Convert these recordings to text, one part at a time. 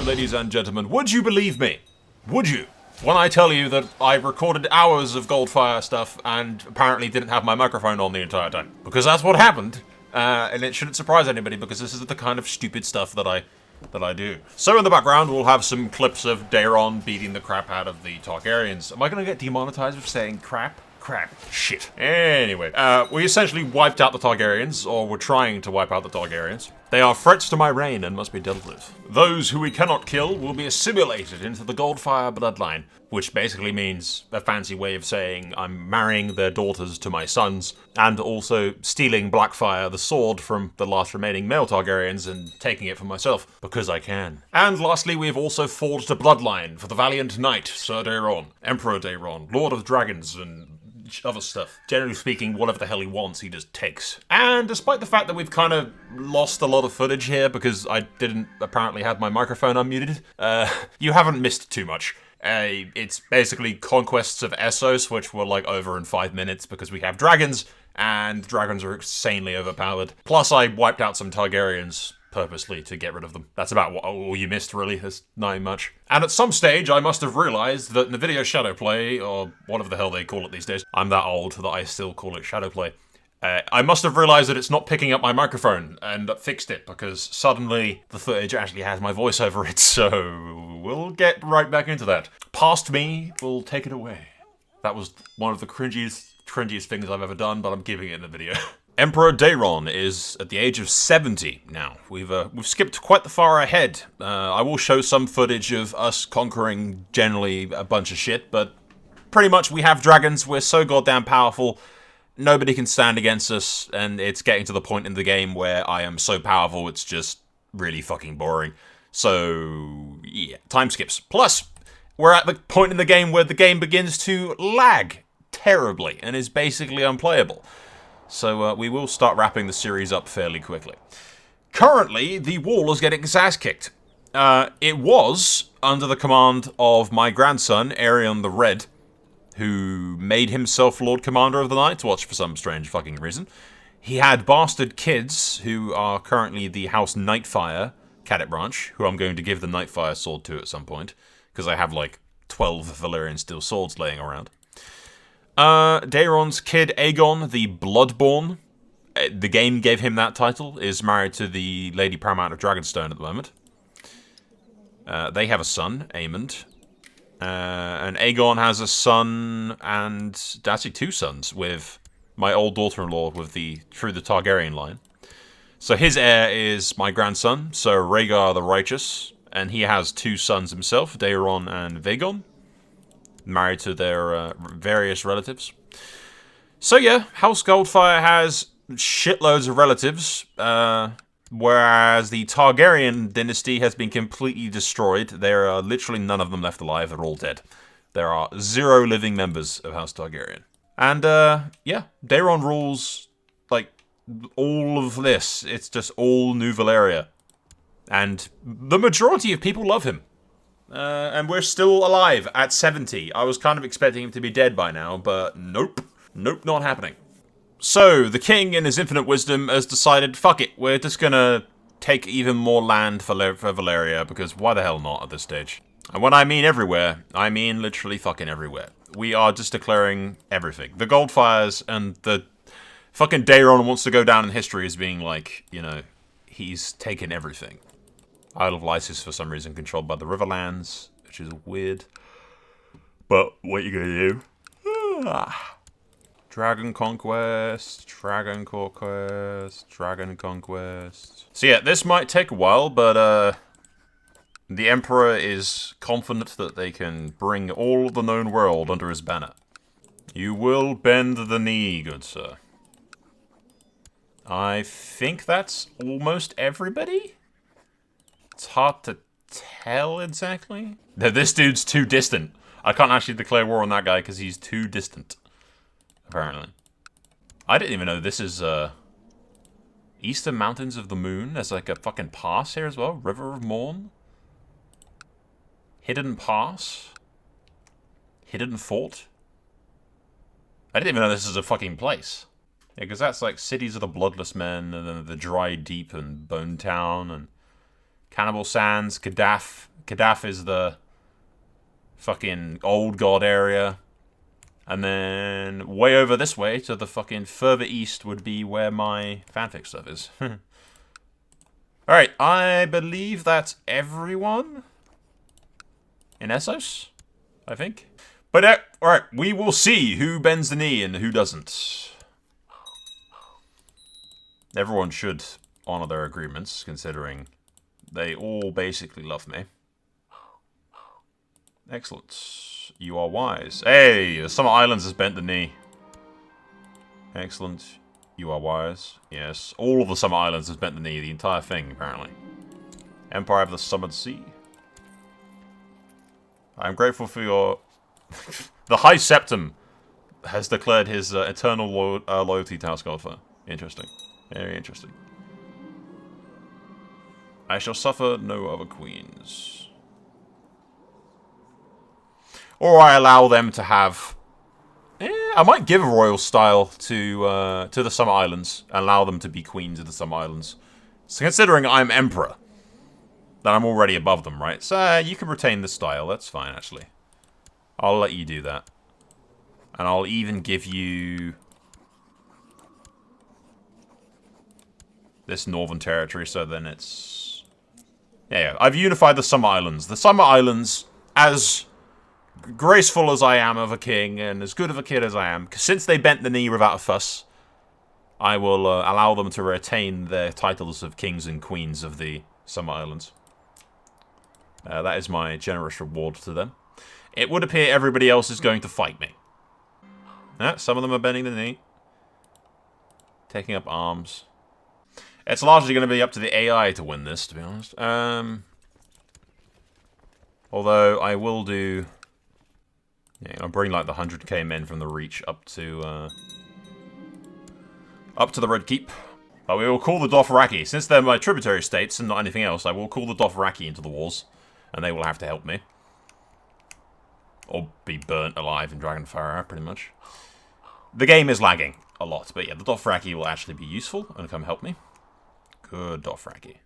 ladies and gentlemen, would you believe me? Would you? When I tell you that I recorded hours of Goldfyre stuff and apparently didn't have my microphone on the entire time. Because that's what happened, and it shouldn't surprise anybody because this is the kind of stupid stuff that I do. So in the background, we'll have some clips of Daeron beating the crap out of the Targaryens. Am I gonna get demonetized for saying crap? Crap. Shit. Anyway, we essentially wiped out the Targaryens, or we're trying to wipe out the Targaryens. They are threats to my reign and must be dealt with. Those who we cannot kill will be assimilated into the Goldfyre bloodline, which basically means a fancy way of saying I'm marrying their daughters to my sons, and also stealing Blackfyre, the sword, from the last remaining male Targaryens and taking it for myself, because I can. And lastly, we have also forged a bloodline for the valiant knight, Sir Daeron, Emperor Daeron, Lord of Dragons, and other stuff. Generally speaking, whatever the hell he wants, he just takes. And despite the fact that we've kind of lost a lot of footage here because I didn't apparently have my microphone unmuted, you haven't missed too much. It's basically conquests of Essos, which were like over in 5 minutes because we have dragons, and dragons are insanely overpowered. Plus, I wiped out some Targaryens purposely to get rid of them. That's about all you missed, really. There's not much. And at some stage, I must have realized that NVIDIA Shadowplay, or whatever the hell they call it these days, I'm that old that I still call it Shadowplay, I must have realized that it's not picking up my microphone, and fixed it, because suddenly the footage actually has my voice over it, so we'll get right back into that. Past me will take it away. That was one of the cringiest things I've ever done, but I'm keeping it in the video. Emperor Daeron is at the age of 70 now. We've skipped quite the far ahead. I will show some footage of us conquering generally a bunch of shit, but pretty much we have dragons, we're so goddamn powerful, nobody can stand against us, and it's getting to the point in the game where I am so powerful it's just really fucking boring. So, yeah, time skips. Plus, we're at the point in the game where the game begins to lag terribly and is basically unplayable. So we will start wrapping the series up fairly quickly. Currently, the wall is getting its ass kicked. It was under the command of my grandson, Aerion the Red, who made himself Lord Commander of the Night's Watch for some strange fucking reason. He had bastard kids, who are currently the House Nightfire Cadet Branch, who I'm going to give the Nightfire sword to at some point, because I have like 12 Valyrian steel swords laying around. Daeron's kid, Aegon, the Bloodborn, the game gave him that title, is married to the Lady Paramount of Dragonstone at the moment. They have a son, Aemond. And Aegon has a son, and actually 2 sons, with my old daughter-in-law through the Targaryen line. So his heir is my grandson, Sir Rhaegar the Righteous, and he has 2 sons himself, Daeron and Vaegon, married to their various relatives. So yeah, House Goldfyre has shitloads of relatives, whereas the Targaryen dynasty has been completely destroyed. There are literally none of them left alive, they're all dead. There are 0 living members of House Targaryen. And yeah, Daeron rules, like, all of this. It's just all New Valyria. And the majority of people love him. And we're still alive at 70. I was kind of expecting him to be dead by now, but nope. Nope, not happening. So, the king, in his infinite wisdom, has decided, fuck it, we're just gonna take even more land for Valyria, because why the hell not at this stage? And when I mean everywhere, I mean literally fucking everywhere. We are just declaring everything. The Goldfyres and the fucking Daeron wants to go down in history as being like, you know, he's taken everything. Isle of Lysis, for some reason, controlled by the Riverlands, which is weird. But what you gonna do? Dragon Conquest, Dragon Conquest, Dragon Conquest. So yeah, this might take a while, but the Emperor is confident that they can bring all the known world under his banner. You will bend the knee, good sir. I think that's almost everybody? It's hard to tell exactly. No, this dude's too distant. I can't actually declare war on that guy because he's too distant. Apparently. I didn't even know this is, Eastern Mountains of the Moon. There's like a fucking pass here as well. River of Morn. Hidden Pass. Hidden Fort. I didn't even know this is a fucking place. Yeah, because that's like Cities of the Bloodless Men, and then the Dry Deep and Bone Town, and Cannibal Sands, Kadaf. Kadaf is the fucking old god area. And then way over this way to the fucking further east would be where my fanfic stuff is. Alright, I believe that's everyone in Essos, I think. But alright, we will see who bends the knee and who doesn't. Everyone should honor their agreements, considering they all basically love me. Excellent. You are wise. Hey, the Summer Islands has bent the knee. Excellent. You are wise. Yes. All of the Summer Islands has bent the knee. The entire thing, apparently. Empire of the Summered Sea. I am grateful for your... The High Septum has declared his eternal loyalty to House Goldfyre. Interesting. Very interesting. I shall suffer no other queens. Or I allow them to have... I might give a royal style to the Summer Islands and allow them to be queens of the Summer Islands. So considering I'm emperor, then I'm already above them, right? So you can retain the style. That's fine, actually. I'll let you do that. And I'll even give you this northern territory, so then it's... Yeah, I've unified the Summer Islands. The Summer Islands, as graceful as I am of a king, and as good of a kid as I am, since they bent the knee without a fuss, I will allow them to retain their titles of kings and queens of the Summer Islands. That is my generous reward to them. It would appear everybody else is going to fight me. Some of them are bending the knee. Taking up arms. It's largely going to be up to the AI to win this, to be honest. Although I will do... Yeah, I'll bring like the 100k men from the Reach up to the Red Keep. But we will call the Dothraki. Since they're my tributary states and not anything else, I will call the Dothraki into the wars. And they will have to help me. Or be burnt alive in Dragonfire, pretty much. The game is lagging a lot, but yeah, the Dothraki will actually be useful and come help me. Good Dothraki.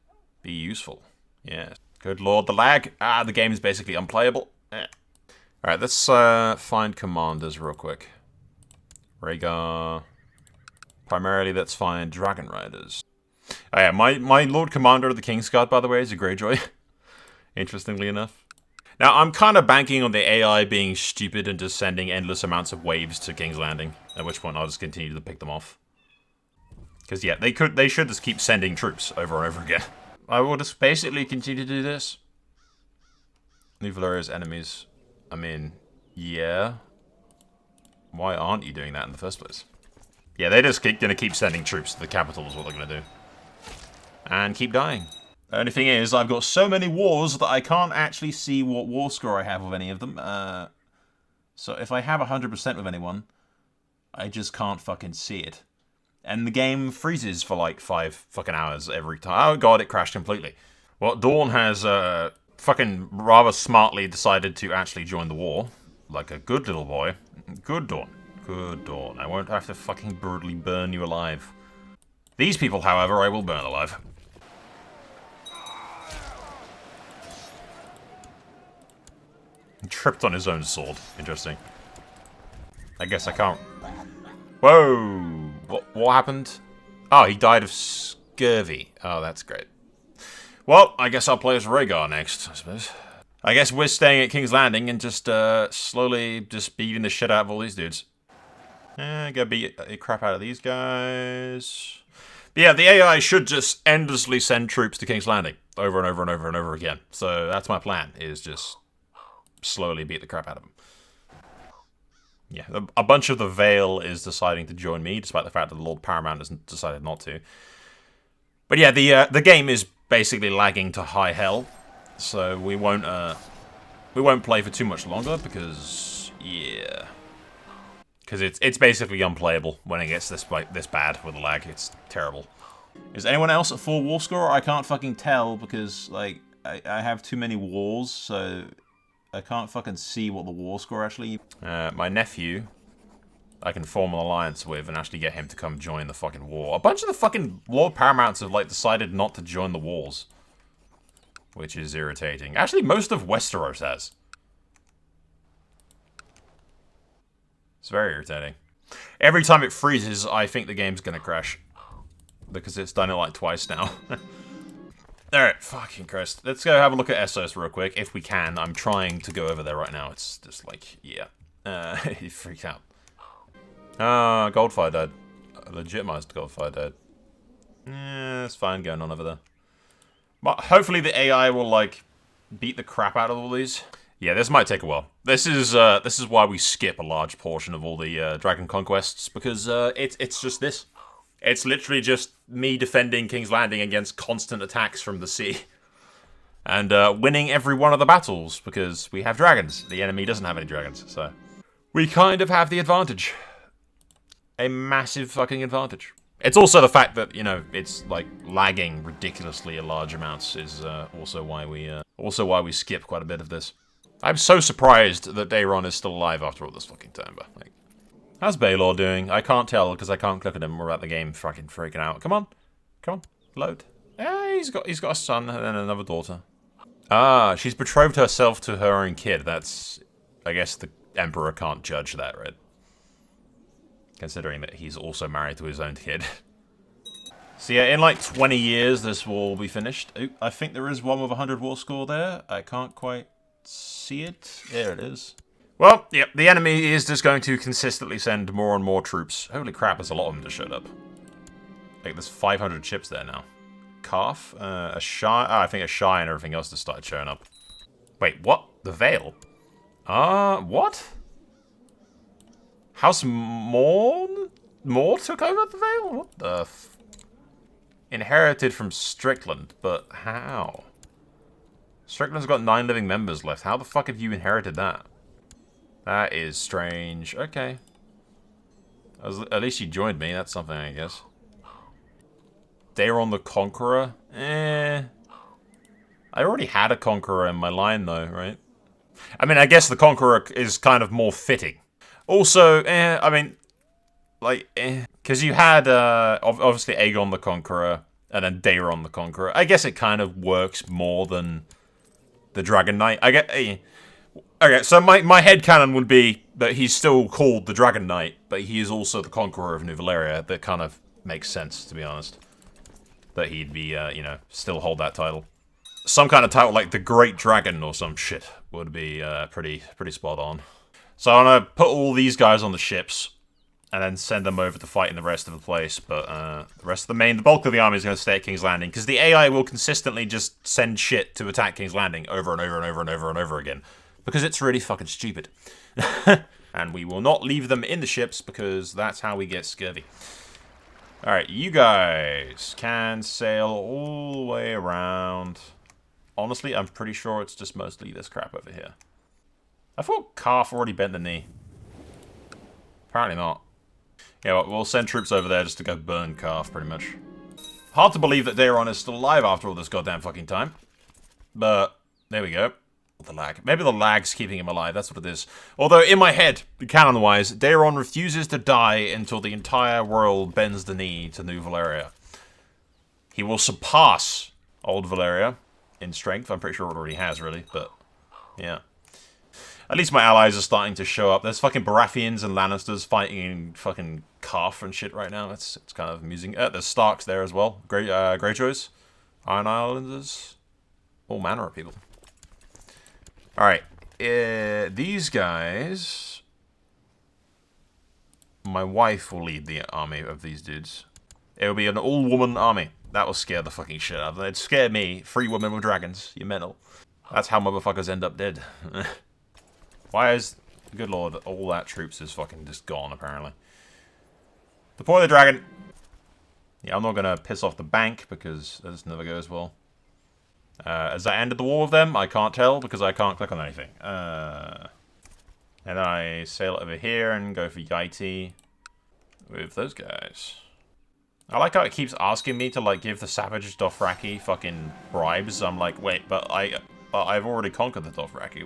Be useful. Yes. Good lord, the lag. The game is basically unplayable. Alright, let's find commanders real quick. Rhaegar. Primarily, let's find Dragon Riders. Oh yeah, my Lord Commander of the Kingsguard, by the way, is a Greyjoy. Interestingly enough. Now, I'm kind of banking on the AI being stupid and just sending endless amounts of waves to King's Landing, at which point I'll just continue to pick them off. Because, yeah, they should just keep sending troops over and over again. I will just basically continue to do this. New Valeria's enemies. I mean, yeah. Why aren't you doing that in the first place? Yeah, they're just gonna keep sending troops to the capital is what they're gonna do. And keep dying. The only thing is, I've got so many wars that I can't actually see what war score I have with any of them. So if I have 100% with anyone, I just can't fucking see it. And the game freezes for like 5 fucking hours every time. Oh god, it crashed completely. Well, Dawn has fucking rather smartly decided to actually join the war. Like a good little boy. Good Dawn. Good Dawn. I won't have to fucking brutally burn you alive. These people, however, I will burn alive. He tripped on his own sword. Interesting. I guess I can't... Whoa! What happened? Oh, he died of scurvy. Oh, that's great. Well, I guess I'll play as Rhaegar next, I suppose. I guess we're staying at King's Landing and just slowly just beating the shit out of all these dudes. Gotta beat the crap out of these guys. But yeah, the AI should just endlessly send troops to King's Landing over and over and over and over again. So that's my plan, is just slowly beat the crap out of them. Yeah, a bunch of the Vale is deciding to join me, despite the fact that the Lord Paramount has decided not to. But yeah, the game is basically lagging to high hell, so we won't play for too much longer because yeah, because it's basically unplayable when it gets this bad with the lag. It's terrible. Is anyone else at full war score? I can't fucking tell because like I have too many wars, so I can't fucking see what the war score actually... my nephew, I can form an alliance with and actually get him to come join the fucking war. A bunch of the fucking Lord Paramounts have, like, decided not to join the wars. which is irritating. Actually, most of Westeros has. It's very irritating. Every time it freezes, I think the game's gonna crash. Because it's done it like twice now. Alright, fucking Christ. Let's go have a look at Essos real quick, if we can. I'm trying to go over there right now. It's just like, yeah. He freaked out. Goldfyre died. Legitimized Goldfyre died. It's fine going on over there. But hopefully the AI will, like, beat the crap out of all these. Yeah, this might take a while. This is why we skip a large portion of all the Dragon Conquests, because it's just this. It's literally just me defending King's Landing against constant attacks from the sea. And winning every one of the battles, because we have dragons. The enemy doesn't have any dragons, so... we kind of have the advantage. A massive fucking advantage. It's also the fact that, you know, it's, like, lagging ridiculously at large amounts is also why we skip quite a bit of this. I'm so surprised that Daeron is still alive after all this fucking time, but, like... how's Baelor doing? I can't tell because I can't click at him without the game fucking freaking out. Come on. Come on. Load. Yeah, he's got a son and then another daughter. Ah, she's betrothed herself to her own kid. That's... I guess the Emperor can't judge that, right? Considering that he's also married to his own kid. So yeah, in like 20 years this will be finished. Ooh, I think there is one with 100 war score there. I can't quite see it. There it is. Well, yep, the enemy is just going to consistently send more and more troops. Holy crap, there's a lot of them just showed up. Like, there's 500 ships there now. Calf, a Shy, I think a Shy and everything else just started showing up. Wait, what? The Vale? What? House Morn took over the Vale? What the f... Inherited from Strickland, but how? Strickland's got 9 living members left. How the fuck have you inherited that? That is strange. Okay. At least you joined me. That's something, I guess. Daeron the Conqueror? I already had a Conqueror in my line, though, right? I mean, I guess the Conqueror is kind of more fitting. Also, I mean, like, because you had, obviously, Aegon the Conqueror, and then Daeron the Conqueror. I guess it kind of works more than the Dragon Knight. I get... Okay, so my headcanon would be that he's still called the Dragon Knight, but he is also the Conqueror of New Valyria. That kind of makes sense, to be honest. That he'd be, you know, still hold that title. Some kind of title like the Great Dragon or some shit would be pretty spot on. So I'm gonna put all these guys on the ships, and then send them over to fight in the rest of the place, but the bulk of the army is going to stay at King's Landing, because the AI will consistently just send shit to attack King's Landing over and over and over and over and over again. Because it's really fucking stupid. And we will not leave them in the ships, because that's how we get scurvy. Alright, you guys can sail all the way around. Honestly, I'm pretty sure it's just mostly this crap over here. I thought Calf already bent the knee. Apparently not. Yeah, well, we'll send troops over there just to go burn Calf, pretty much. Hard to believe that Daeron is still alive after all this goddamn fucking time. But, there we go. The lag. Maybe the lag's keeping him alive, that's what it is. Although, in my head, canon-wise, Daeron refuses to die until the entire world bends the knee to New Valyria. He will surpass Old Valyria in strength. I'm pretty sure it already has, really, but yeah. At least my allies are starting to show up. There's fucking Baratheons and Lannisters fighting in fucking Calf and shit right now. It's kind of amusing. There's Starks there as well. Greyjoys, Iron Islanders, all manner of people. Alright, these guys... My wife will lead the army of these dudes. It will be an all-woman army. That will scare the fucking shit out of them. It'd scare me. 3 women with dragons. You mental. That's how motherfuckers end up dead. Why is... Good lord, all that troops is fucking just gone, apparently. Deploy the dragon. Yeah, I'm not gonna piss off the bank, because that just never goes well. Has that ended the war with them? I can't tell, because I can't click on anything. And then I sail over here and go for Yaiti with those guys. I like how it keeps asking me to, like, give the Savage Dothraki fucking bribes. I'm like, wait, but I've already conquered the Dothraki.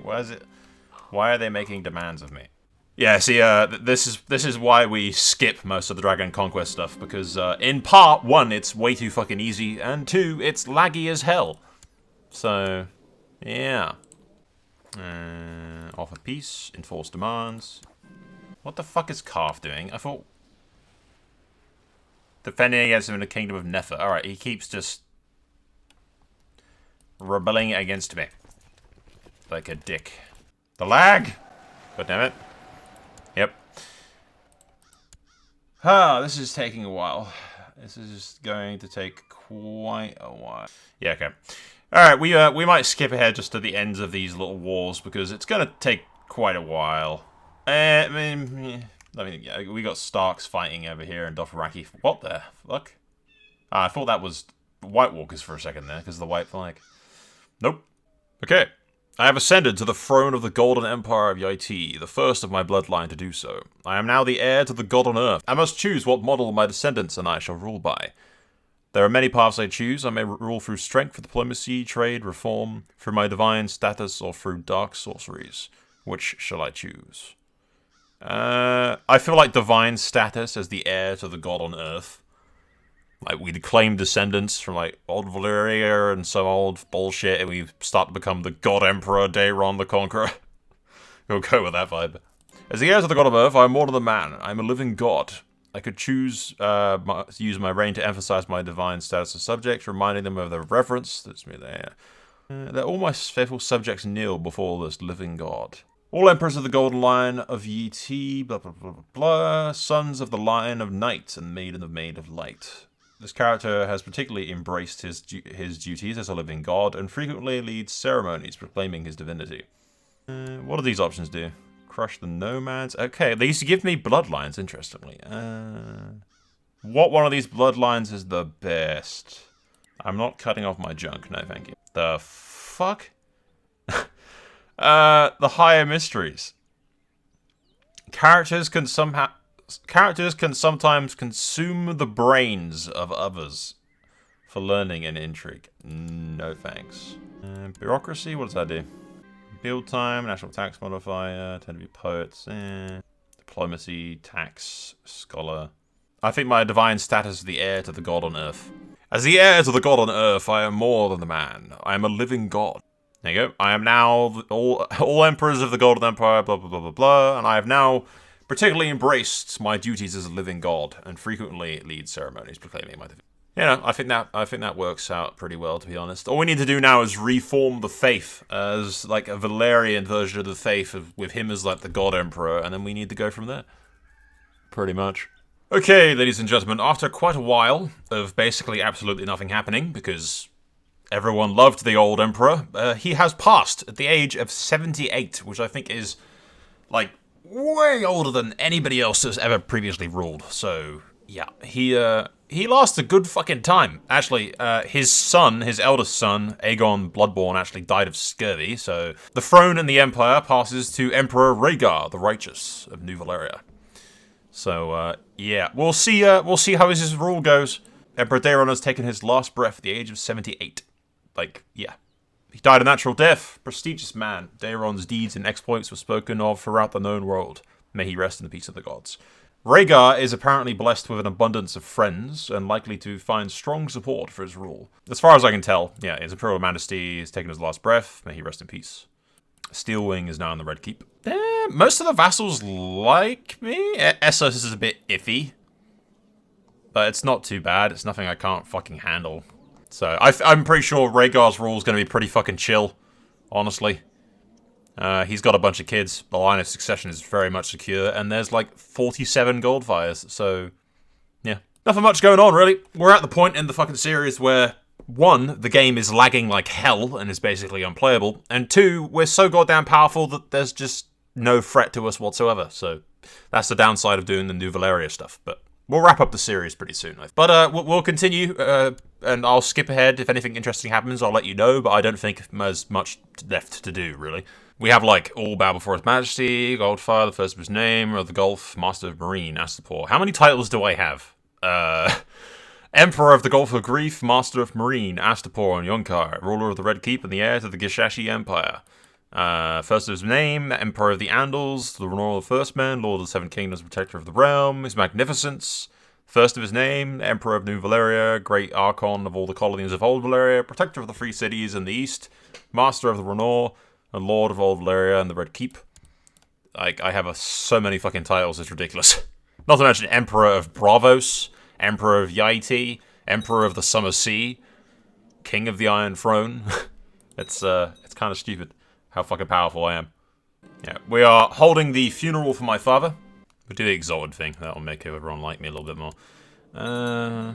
Why are they making demands of me? Yeah, see, this is why we skip most of the Dragon Conquest stuff, because, in part, 1, it's way too fucking easy, and 2, it's laggy as hell. So, yeah. Offer peace, enforce demands. What the fuck is Calf doing? I thought... Defending against him in the Kingdom of Nefer. Alright, he keeps just... rebelling against me. Like a dick. The lag! God damn it. Yep. Ah, this is taking a while. This is going to take quite a while. Yeah, okay. Alright, we might skip ahead just to the ends of these little wars, because it's going to take quite a while. I mean, yeah, we got Starks fighting over here and Dothraki. What the fuck? I thought that was White Walkers for a second there, because of the white flag. Nope. Okay. I have ascended to the throne of the Golden Empire of Yiti, the first of my bloodline to do so. I am now the heir to the God on Earth. I must choose what model my descendants and I shall rule by. There are many paths I choose. I may rule through strength, diplomacy, trade, reform, through my divine status, or through dark sorceries. Which shall I choose? I feel like divine status as the heir to the God on Earth. Like, we claim descendants from, like, old Valyria and some old bullshit, and we start to become the God Emperor, Daeron the Conqueror. We'll go with that vibe. As the heir to the God of Earth, I am more than a man. I am a living God. I could choose use my reign to emphasize my divine status as subjects, reminding them of their reverence. That's me there. That all my faithful subjects kneel before this living God. All emperors of the golden line of Yiti, blah blah blah blah blah, sons of the Lion of Night and Maiden of Light. This character has particularly embraced his duties as a living god and frequently leads ceremonies proclaiming his divinity. What do these options do? Crush the nomads? Okay, they used to give me bloodlines, interestingly. What one of these bloodlines is the best? I'm not cutting off my junk, no thank you. The fuck? The higher mysteries. Characters can sometimes consume the brains of others for learning and intrigue. No thanks. Bureaucracy, what does that do? Build time, national tax modifier, tend to be poets. Diplomacy, tax, scholar. I think my divine status is the heir to the God on Earth. As the heir to the God on Earth, I am more than a man. I am a living God. There you go. I am now all emperors of the Golden Empire, blah blah blah blah blah, and I have now particularly embraced my duties as a living god, and frequently lead ceremonies proclaiming my divinity. You know, I think that works out pretty well, to be honest. All we need to do now is reform the faith as like a Valyrian version of the faith, with him as like the god emperor, and then we need to go from there. Pretty much. Okay, ladies and gentlemen, after quite a while of basically absolutely nothing happening, because everyone loved the old emperor, he has passed at the age of 78, which I think is like way older than anybody else has ever previously ruled. So yeah, he lasts a good fucking time. Actually, his son, his eldest son, Aegon Bloodborne, actually died of scurvy. So the throne and the empire passes to Emperor Rhaegar the Righteous of New Valyria. So yeah, we'll see how his rule goes. Emperor Daeron has taken his last breath at the age of 78. Like, yeah. He died a natural death. Prestigious man. Daeron's deeds and exploits were spoken of throughout the known world. May he rest in the peace of the gods. Rhaegar is apparently blessed with an abundance of friends, and likely to find strong support for his rule. As far as I can tell, yeah, his Imperial Majesty has taken his last breath. May he rest in peace. Steelwing is now in the Red Keep. Most of the vassals like me. Essos is a bit iffy. But it's not too bad. It's nothing I can't fucking handle. So, I'm pretty sure Rhaegar's rule is going to be pretty fucking chill, honestly. He's got a bunch of kids. The line of succession is very much secure, and there's like 47 Goldfyres, so yeah. Nothing much going on, really. We're at the point in the fucking series where, 1, the game is lagging like hell and is basically unplayable, and 2, we're so goddamn powerful that there's just no threat to us whatsoever, so that's the downside of doing the New Valyria stuff, but we'll wrap up the series pretty soon. But we'll continue, and I'll skip ahead. If anything interesting happens, I'll let you know, but I don't think there's much left to do, really. We have, like, All Bow Before His Majesty, Goldfyre, the first of his name, or the Gulf, Master of Marine, Astapor. How many titles do I have? Emperor of the Gulf of Grief, Master of Marine, Astapor and Yonkar, Ruler of the Red Keep and the heir to the Gishashi Empire. First of his name, Emperor of the Andals, the Royal First Man, Lord of the Seven Kingdoms, Protector of the Realm, His Magnificence, First of his name, Emperor of New Valyria, Great Archon of all the colonies of Old Valyria, Protector of the Free Cities in the East, Master of the Renor, and Lord of Old Valyria and the Red Keep. I have so many fucking titles, it's ridiculous. Not to mention Emperor of Bravos, Emperor of Yaiti, Emperor of the Summer Sea, King of the Iron Throne. It's kind of stupid how fucking powerful I am. Yeah, we are holding the funeral for my father. We'll do the exalted thing. That'll make everyone like me a little bit more. Yeah,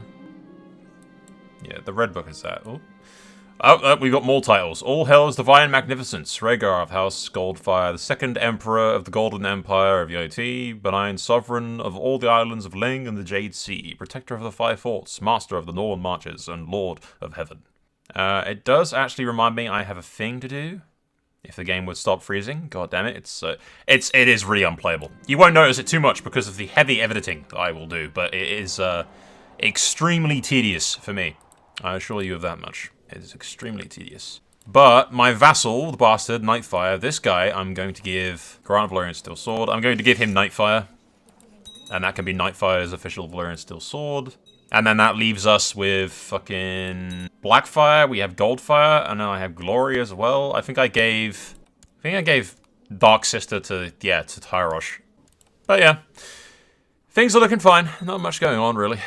the red book is that. Oh, we got more titles. All Hail's Divine Magnificence, Rhaegar of House Goldfyre, the second Emperor of the Golden Empire of Yoti, benign Sovereign of all the islands of Ling and the Jade Sea, Protector of the Five Forts, Master of the Northern Marches, and Lord of Heaven. It does actually remind me I have a thing to do. If the game would stop freezing, god damn it, it is really unplayable. You won't notice it too much because of the heavy editing that I will do, but it is extremely tedious for me. I assure you of that much. It is extremely tedious. But my vassal, the bastard, Nightfire, this guy, I'm going to give Grant of Valyrian Steel Sword. I'm going to give him Nightfire. And that can be Nightfire's official Valyrian Steel Sword. And then that leaves us with fucking Blackfire. We have Goldfire, and now I have Glory as well. I think I gave Dark Sister to Tyrosh. But yeah, things are looking fine. Not much going on really.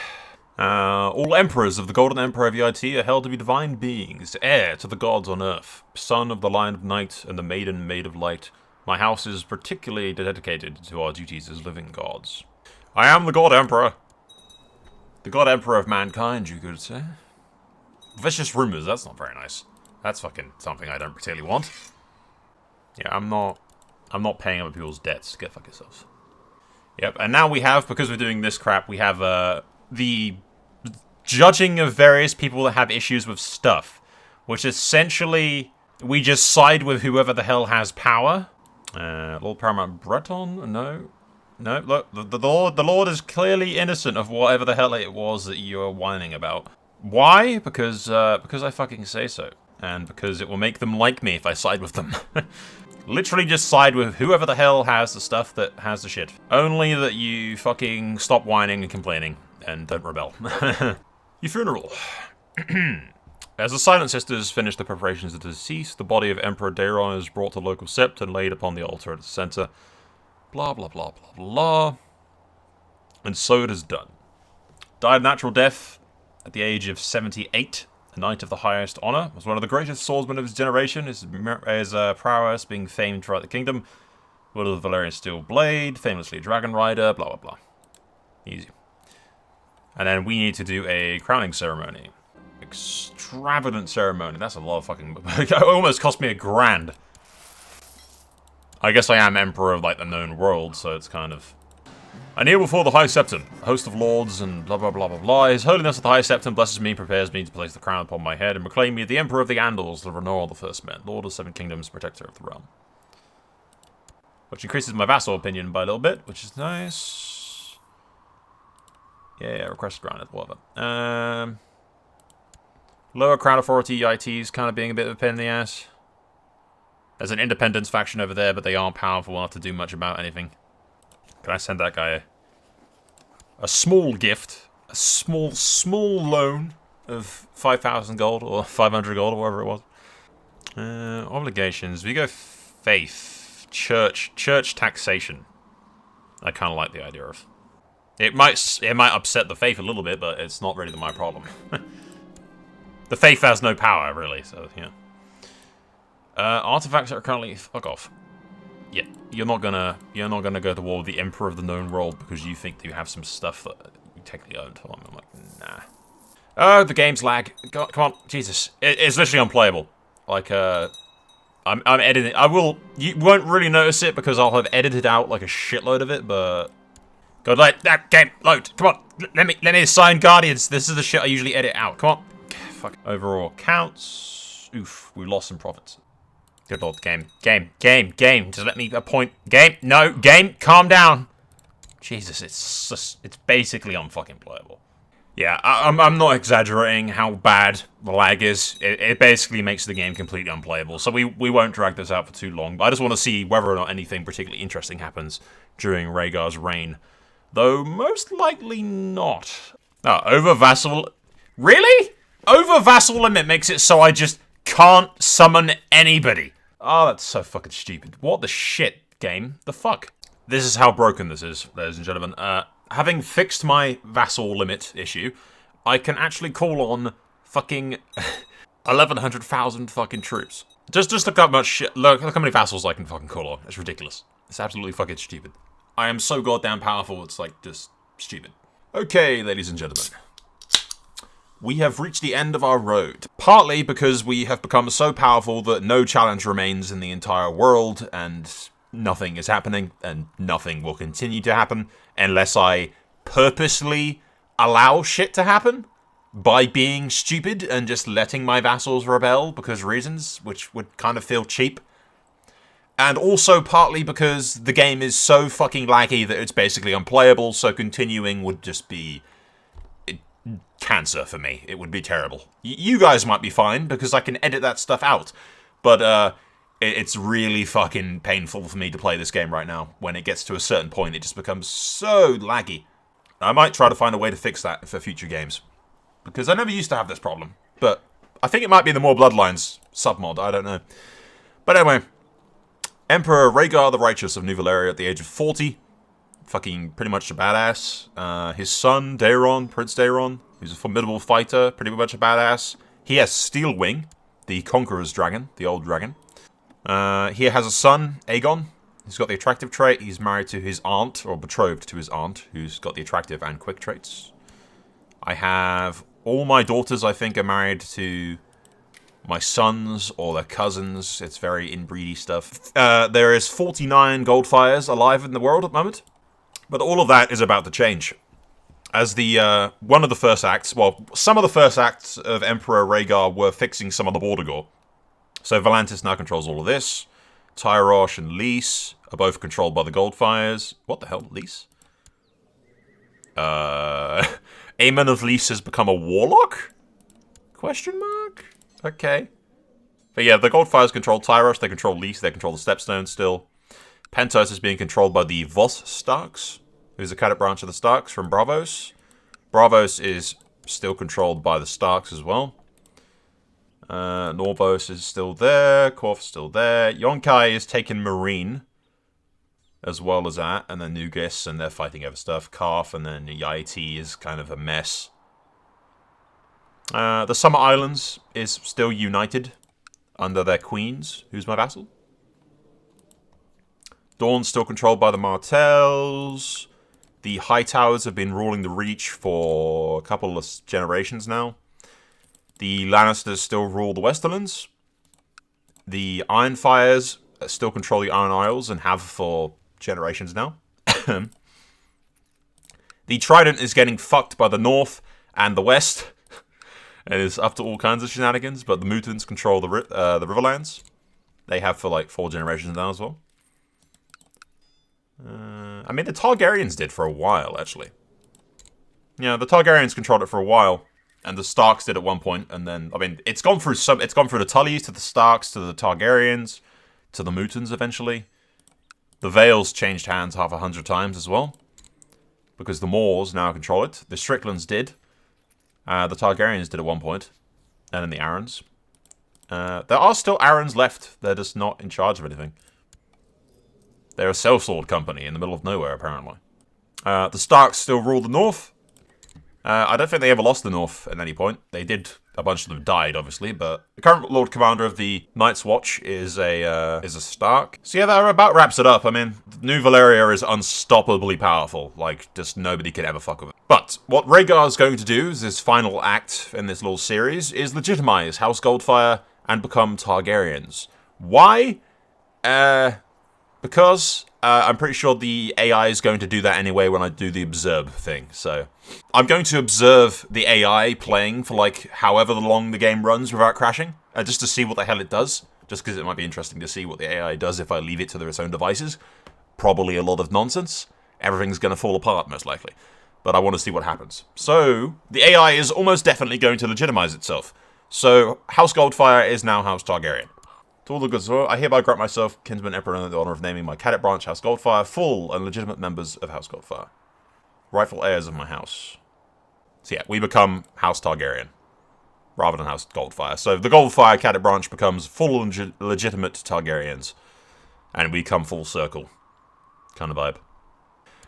All emperors of the Golden Empire of Yiti are held to be divine beings, heir to the gods on earth, son of the Lion of Night and the Maiden Maid of Light. My house is particularly dedicated to our duties as living gods. I am the God Emperor. The God Emperor of mankind, you could say. Vicious rumors, that's not very nice. That's fucking something I don't particularly want. Yeah, I'm not paying other people's debts. Get fuck yourselves. Yep, and now we have, because we're doing this crap, we have, the judging of various people that have issues with stuff, which essentially we just side with whoever the hell has power. Lord Paramount Breton? No, look, the Lord is clearly innocent of whatever the hell it was that you are whining about. Why? Because I fucking say so, and because it will make them like me if I side with them. Literally just side with whoever the hell has the stuff that has the shit. Only that you fucking stop whining and complaining. And don't rebel. Your funeral. As the Silent Sisters finish the preparations of the deceased, the body of Emperor Daeron is brought to the local sept and laid upon the altar at the center. Blah, blah, blah, blah, blah. And so it is done. Died a natural death at the age of 78. A knight of the highest honor. Was one of the greatest swordsmen of his generation. His prowess being famed throughout the kingdom. Wield of the Valyrian Steel Blade. Famously a dragon rider. Blah, blah, blah. Easy. And then we need to do a crowning ceremony. Extravagant ceremony. That's a lot of fucking... It almost cost me $1,000. I guess I am Emperor of, like, the known world, so it's kind of... I kneel before the High Septon, a host of lords, and blah blah blah blah blah. His Holiness the High Septon blesses me, prepares me to place the crown upon my head, and proclaim me the Emperor of the Andals, the Renor, the First Men, Lord of Seven Kingdoms, Protector of the Realm. Which increases my vassal opinion by a little bit, which is nice. Yeah, request granted, whatever. Lower crown authority EITs kind of being a bit of a pain in the ass. There's an independence faction over there, but they aren't powerful enough to do much about anything. Can I send that guy a small gift? A small loan of 5,000 gold, or 500 gold, or whatever it was. Obligations. We go faith. Church taxation. I kind of like the idea of. It might upset the faith a little bit, but it's not really my problem. The faith has no power, really, so, yeah. Artifacts that are currently... Fuck off. Yeah, you're not gonna go to war with the Emperor of the known world because you think that you have some stuff that you technically owned. I'm like, nah. Oh, the game's lag. Come on, Jesus. It's literally unplayable. Like, I'm editing... You won't really notice it because I'll have edited out, like, a shitload of it, but... God, like, that game, load. Come on. Let me assign Guardians. This is the shit I usually edit out. Come on. Fuck. Overall counts. Oof, we lost some profits. Good lord, game. Just let me appoint. Game, no, game, calm down. Jesus, it's basically unfucking playable. Yeah, I'm not exaggerating how bad the lag is. It basically makes the game completely unplayable. So we won't drag this out for too long. But I just want to see whether or not anything particularly interesting happens during Rhaegar's reign. Though most likely not. Oh, over vassal... Really? Over vassal limit makes it so I just can't summon anybody. Oh, that's so fucking stupid. What the shit, game? The fuck? This is how broken this is, ladies and gentlemen. Having fixed my vassal limit issue, I can actually call on fucking 1,100,000 fucking troops. Just look how much shit. Look how many vassals I can fucking call on. It's ridiculous. It's absolutely fucking stupid. I am so goddamn powerful, it's like just stupid. Okay, ladies and gentlemen. We have reached the end of our road. Partly because we have become so powerful that no challenge remains in the entire world, and nothing is happening, and nothing will continue to happen, unless I purposely allow shit to happen by being stupid and just letting my vassals rebel because reasons, which would kind of feel cheap. And also partly because the game is so fucking laggy that it's basically unplayable, so continuing would just be cancer for me. It would be terrible. You guys might be fine, because I can edit that stuff out. But it's really fucking painful for me to play this game right now. When it gets to a certain point, it just becomes so laggy. I might try to find a way to fix that for future games. Because I never used to have this problem. But I think it might be the More Bloodlines submod, I don't know. But anyway, Emperor Rhaegar the Righteous of New Valeria at the age of 40. Fucking pretty much a badass. His son, Daeron, Prince Daeron, who's a formidable fighter, pretty much a badass. He has Steel Wing, the Conqueror's dragon, the old dragon. He has a son, Aegon. He's got the attractive trait. He's married to his aunt, or betrothed to his aunt, who's got the attractive and quick traits. I have all my daughters, I think, are married to my sons or their cousins. It's very inbreedy stuff. There is 49 Goldfyres alive in the world at the moment. But all of that is about to change. As the, one of the first acts, well, some of the first acts of Emperor Rhaegar were fixing some of the border gore. So Volantis now controls all of this. Tyrosh and Lys are both controlled by the Goldfyres. What the hell, Lys? Aemon of Lys has become a warlock? Question mark? Okay. But yeah, the Goldfyres control Tyrosh, they control Lys, they control the Stepstones still. Pentos is being controlled by the Voss Starks, who's a cadet branch of the Starks from Braavos. Braavos is still controlled by the Starks as well. Norvos is still there, Korth's still there. Yonkai is taking Marine, as well as that, and then Nugis, and they're fighting over stuff. Karth, and then Yaiti is kind of a mess. The Summer Islands is still united under their queens, who's my vassal. Dawn's still controlled by the Martells. The Hightowers have been ruling the Reach for a couple of generations now. The Lannisters still rule the Westerlands. The Ironfires still control the Iron Isles and have for generations now. The Trident is getting fucked by the North and the West. It is up to all kinds of shenanigans, but the Mutants control the Riverlands. They have for like 4 generations now as well. I mean, the Targaryens did for a while, actually. Yeah, the Targaryens controlled it for a while, and the Starks did at one point, and then, I mean, it's gone through the Tullys, to the Starks, to the Targaryens, to the Mutants eventually. The Vales changed hands half 100 times as well, because the Moors now control it. The Stricklands did. The Targaryens did at one point, and then the Arryns. There are still Arryns left, they're just not in charge of anything. They're a sellsword company in the middle of nowhere, apparently. The Starks still rule the North. I don't think they ever lost the North at any point. They did. A bunch of them died, obviously, but the current Lord Commander of the Night's Watch is a Stark. So yeah, that about wraps it up. I mean, New Valeria is unstoppably powerful. Like, just nobody can ever fuck with it. But what Rhaegar is going to do, as his final act in this little series, is legitimize House Goldfyre and become Targaryens. Why? Because I'm pretty sure the AI is going to do that anyway when I do the observe thing. So I'm going to observe the AI playing for like however long the game runs without crashing, just to see what the hell it does. Just because it might be interesting to see what the AI does if I leave it to its own devices. Probably a lot of nonsense. Everything's going to fall apart most likely. But I want to see what happens. So the AI is almost definitely going to legitimize itself. So House Goldfyre is now House Targaryen. To all the good soil, I hereby grant myself, Kinsman Emperor, the honour of naming my cadet branch House Goldfyre full and legitimate members of House Goldfyre. Rightful heirs of my house. So yeah, we become House Targaryen. Rather than House Goldfyre. So the Goldfyre Cadet branch becomes full legitimate Targaryens. And we come full circle. Kind of vibe.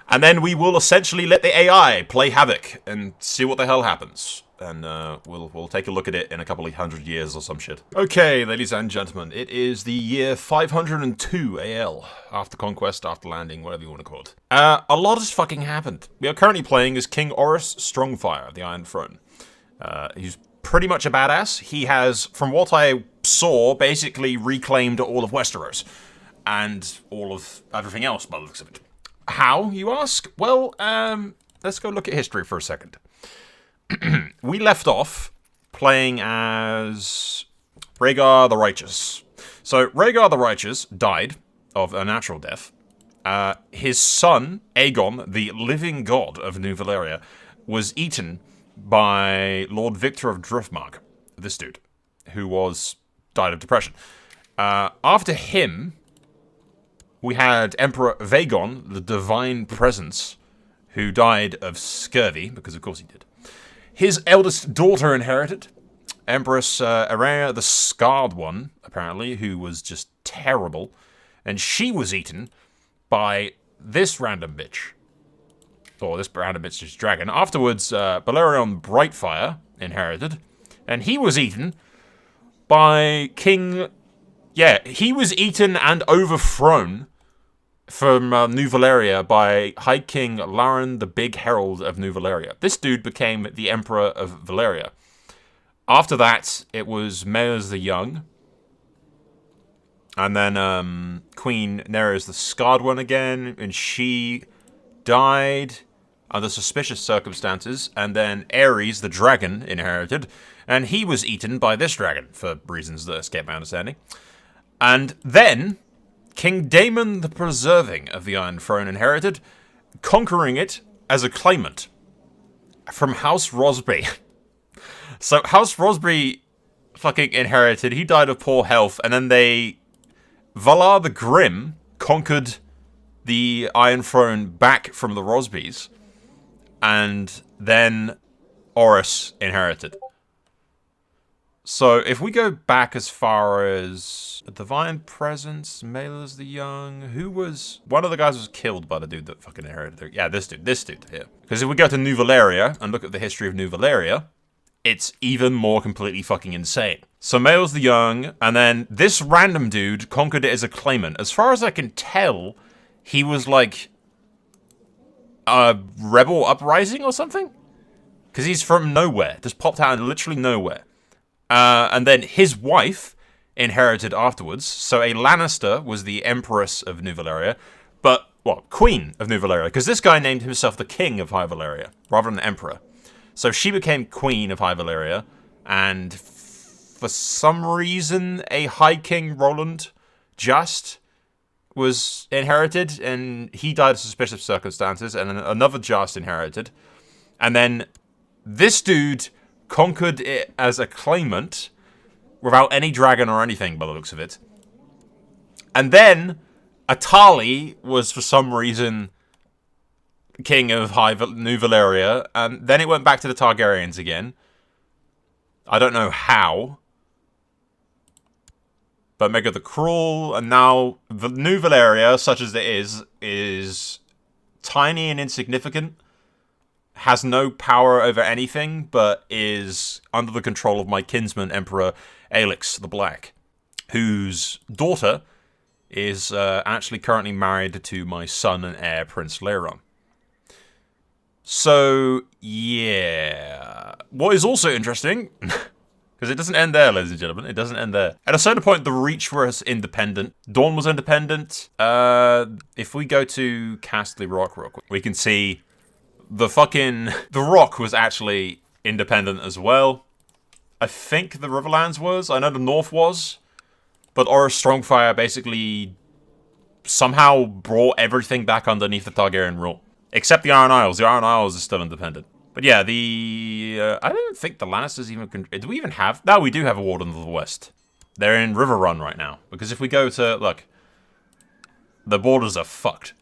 And then we will essentially let the AI play havoc and see what the hell happens. And we'll take a look at it in a couple of 100 years or some shit. Okay, ladies and gentlemen, it is the year 502 AL. After conquest, after landing, whatever you want to call it. A lot has fucking happened. We are currently playing as King Orys Strongfire, the Iron Throne. He's pretty much a badass. He has, from what I saw, basically reclaimed all of Westeros. And all of everything else by the looks of it. How, you ask? Well, let's go look at history for a second. We left off playing as Rhaegar the Righteous. So, Rhaegar the Righteous died of a natural death. His son, Aegon, the living god of New Valyria, was eaten by Lord Victor of Driftmark, this dude, who died of depression. After him, we had Emperor Vaegon, the Divine Presence, who died of scurvy, because of course he did. His eldest daughter inherited, Empress Araya, the Scarred One, apparently, who was just terrible, and she was eaten by this random bitch. Or this random bitch's dragon. Afterwards, Balerion Brightfire inherited, and he was eaten by King... Yeah, he was eaten and overthrown from New Valyria by High King Lauren, the Big Herald of New Valyria. This dude became the Emperor of Valyria. After that, it was Maelys the Young. And then Queen Nerys the Scarred One again, and she died under suspicious circumstances, and then Ares, the dragon, inherited, and he was eaten by this dragon, for reasons that escape my understanding. And then, King Daemon the Preserving of the Iron Throne inherited, conquering it as a claimant from House Rosby. So, House Rosby fucking inherited, he died of poor health, and then Valar the Grim conquered the Iron Throne back from the Rosbys, and then Orys inherited. So, if we go back as far as a Divine Presence, Maelys the Young, who was... One of the guys was killed by the dude that fucking inherited it. Yeah, this dude here. Because if we go to New Valyria and look at the history of New Valyria, it's even more completely fucking insane. So Maelys the Young, and then this random dude conquered it as a claimant. As far as I can tell, he was like a rebel uprising or something? Because he's from nowhere. Just popped out of literally nowhere. And then his wife inherited afterwards. So a Lannister was the Empress of New Valyria. But, well, Queen of New Valyria. Because this guy named himself the King of High Valyria, rather than the Emperor. So she became Queen of High Valyria. And for some reason, a High King Roland Just was inherited. And he died of suspicious circumstances. And then another Just inherited. And then this dude conquered it as a claimant without any dragon or anything by the looks of it. And then Atali was for some reason king of New Valyria, and then it went back to the Targaryens again. I don't know how. But Mega the Cruel, and now the New Valyria, such as it is tiny and insignificant. Has no power over anything, but is under the control of my kinsman, Emperor Aelix the Black, whose daughter is actually currently married to my son and heir, Prince Leiron. So, yeah. What is also interesting, because it doesn't end there, ladies and gentlemen, it doesn't end there. At a certain point, the Reach was independent. Dawn was independent. If we go to Castley Rock real quick, we can see... The Rock was actually independent as well. I think the Riverlands was. I know the North was. But Orys Strongfire basically somehow brought everything back underneath the Targaryen rule. Except the Iron Isles. The Iron Isles is still independent. But yeah, I don't think the Lannisters even... Do we even have... No, we do have a Warden of the West. They're in River Run right now. Because if we go to... Look. The borders are fucked.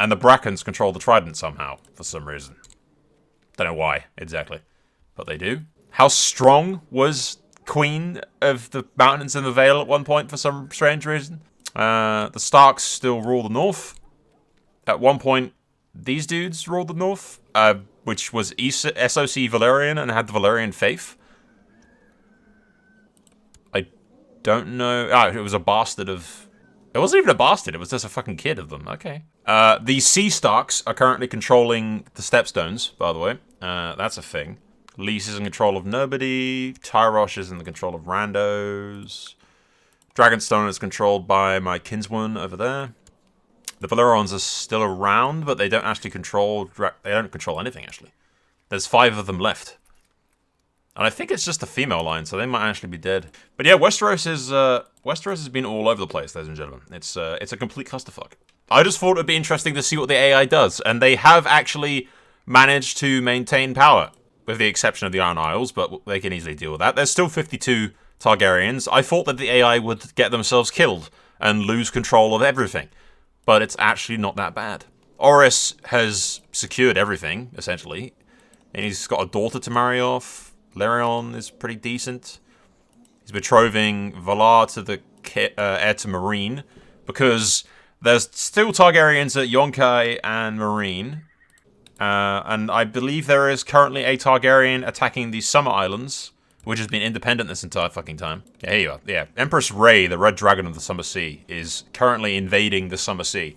And the Brackens control the Trident somehow, for some reason. Don't know why, exactly. But they do. How strong was Queen of the Mountains in the Vale at one point, for some strange reason? The Starks still rule the North. At one point, these dudes ruled the North, which was SOC Valyrian and had the Valyrian faith. I don't know. Oh, it was a bastard of... It wasn't even a bastard, it was just a fucking kid of them. Okay. The Sea Starks are currently controlling the Stepstones, by the way. That's a thing. Lys is in control of nobody. Tyrosh is in the control of randos. Dragonstone is controlled by my kinswoman over there. The Valyrons are still around, but they don't actually control... They don't control anything, actually. There's 5 of them left. And I think it's just a female line, so they might actually be dead. But yeah, Westeros has been all over the place, ladies and gentlemen. It's a complete clusterfuck. I just thought it'd be interesting to see what the AI does, and they have actually managed to maintain power, with the exception of the Iron Isles, but they can easily deal with that. There's still 52 Targaryens. I thought that the AI would get themselves killed and lose control of everything, but it's actually not that bad. Oris has secured everything, essentially, and he's got a daughter to marry off. Larion is pretty decent. He's betrothing Valar to the heir to Meereen, because there's still Targaryens at Yonkai and Meereen, and I believe there is currently a Targaryen attacking the Summer Islands, which has been independent this entire fucking time. Yeah, here you are. Yeah, Empress Rey, the Red Dragon of the Summer Sea, is currently invading the Summer Sea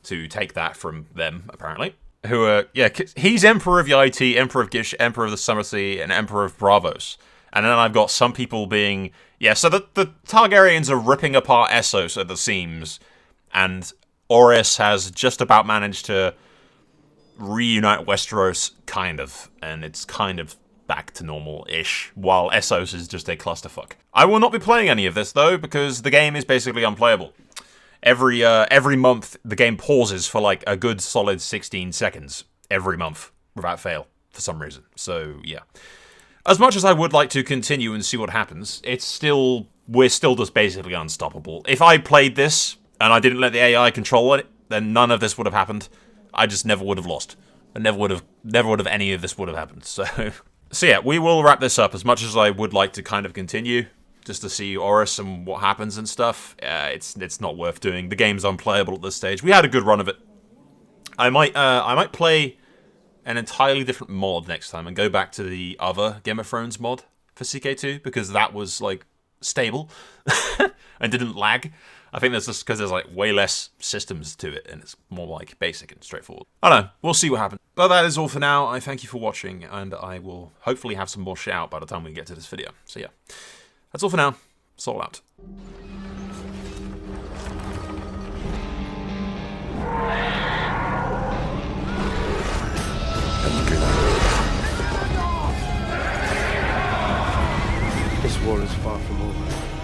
to take that from them, apparently. Who are, yeah, he's Emperor of Yaiti, Emperor of Gish, Emperor of the Summer Sea, and Emperor of Braavos. And then I've got some people being, yeah, so the Targaryens are ripping apart Essos at the seams, and Oris has just about managed to reunite Westeros, kind of, and it's kind of back to normal-ish, while Essos is just a clusterfuck. I will not be playing any of this, though, because the game is basically unplayable. Every month, the game pauses for like a good solid 16 seconds every month, without fail, for some reason. So, yeah. As much as I would like to continue and see what happens, we're still just basically unstoppable. If I played this, and I didn't let the AI control it, then none of this would have happened. I just never would have lost. And never would have any of this would have happened. So, so yeah, we will wrap this up. As much as I would like to kind of continue, just to see Oris and what happens and stuff, it's not worth doing. The game's unplayable at this stage. We had a good run of it. I might play an entirely different mod next time and go back to the other Game of Thrones mod for CK2, because that was like stable and didn't lag. I think that's just because there's like way less systems to it and it's more like basic and straightforward. I don't know. We'll see what happens. But that is all for now. I thank you for watching, and I will hopefully have some more shit out by the time we get to this video. So yeah. That's all for now. Soul out. This war is far from over.